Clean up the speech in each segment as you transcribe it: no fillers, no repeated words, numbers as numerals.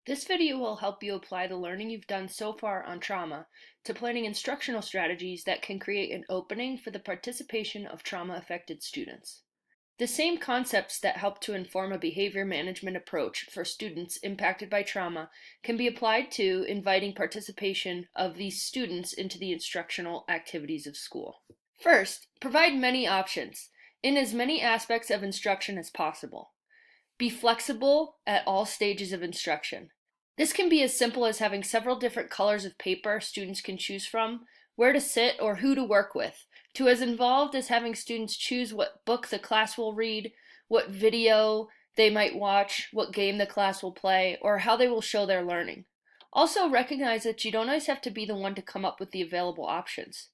This video will help you apply the learning you've done so far on trauma to planning instructional strategies that can create an opening for the participation of trauma-affected students. The same concepts that help to inform a behavior management approach for students impacted by trauma can be applied to inviting participation of these students into the instructional activities of school. First, provide many options in as many aspects of instruction as possible. Be flexible at all stages of instruction. This can be as simple as having several different colors of paper students can choose from, where to sit or who to work with, to as involved as having students choose what book the class will read, what video they might watch, what game the class will play, or how they will show their learning. Also recognize that you don't always have to be the one to come up with the available options.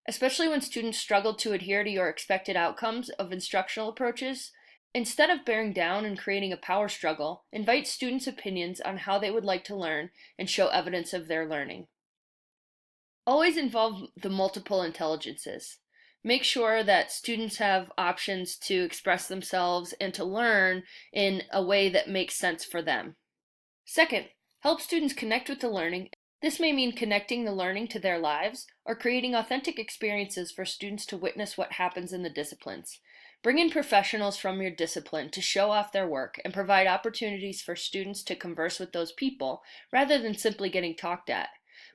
Especially when students struggle to adhere to your expected outcomes of instructional approaches, instead of bearing down and creating a power struggle, invite students' opinions on how they would like to learn and show evidence of their learning. Always involve the multiple intelligences. Make sure that students have options to express themselves and to learn in a way that makes sense for them. Second, help students connect with the learning. This may mean connecting the learning to their lives or creating authentic experiences for students to witness what happens in the disciplines. Bring in professionals from your discipline to show off their work and provide opportunities for students to converse with those people rather than simply getting talked at.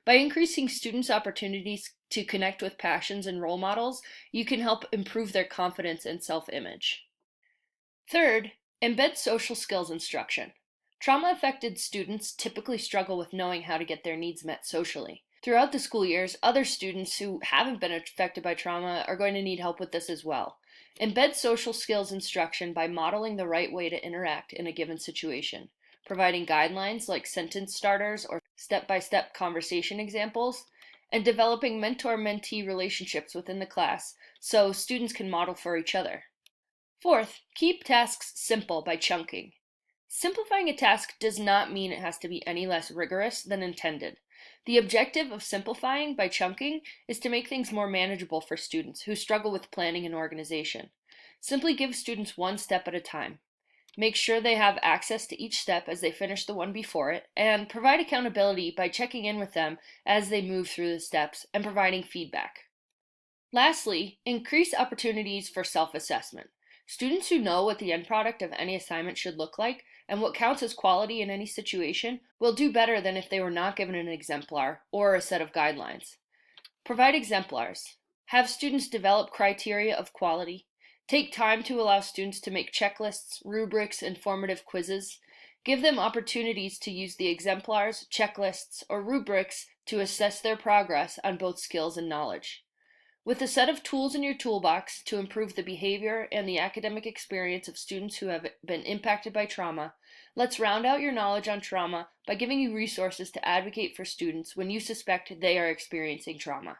By increasing students' opportunities to connect with passions and role models, you can help improve their confidence and self-image. Third, embed social skills instruction. Trauma-affected students typically struggle with knowing how to get their needs met socially. Throughout the school years, other students who haven't been affected by trauma are going to need help with this as well. Embed social skills instruction by modeling the right way to interact in a given situation, providing guidelines like sentence starters or step-by-step conversation examples, and developing mentor-mentee relationships within the class so students can model for each other. Fourth, keep tasks simple by chunking. Simplifying a task does not mean it has to be any less rigorous than intended. The objective of simplifying by chunking is to make things more manageable for students who struggle with planning and organization. Simply give students one step at a time. Make sure they have access to each step as they finish the one before it, and provide accountability by checking in with them as they move through the steps and providing feedback. Lastly, increase opportunities for self-assessment. Students who know what the end product of any assignment should look like and what counts as quality in any situation will do better than if they were not given an exemplar or a set of guidelines. Provide exemplars. Have students develop criteria of quality. Take time to allow students to make checklists, rubrics, and formative quizzes. Give them opportunities to use the exemplars, checklists, or rubrics to assess their progress on both skills and knowledge. With a set of tools in your toolbox to improve the behavior and the academic experience of students who have been impacted by trauma, let's round out your knowledge on trauma by giving you resources to advocate for students when you suspect they are experiencing trauma.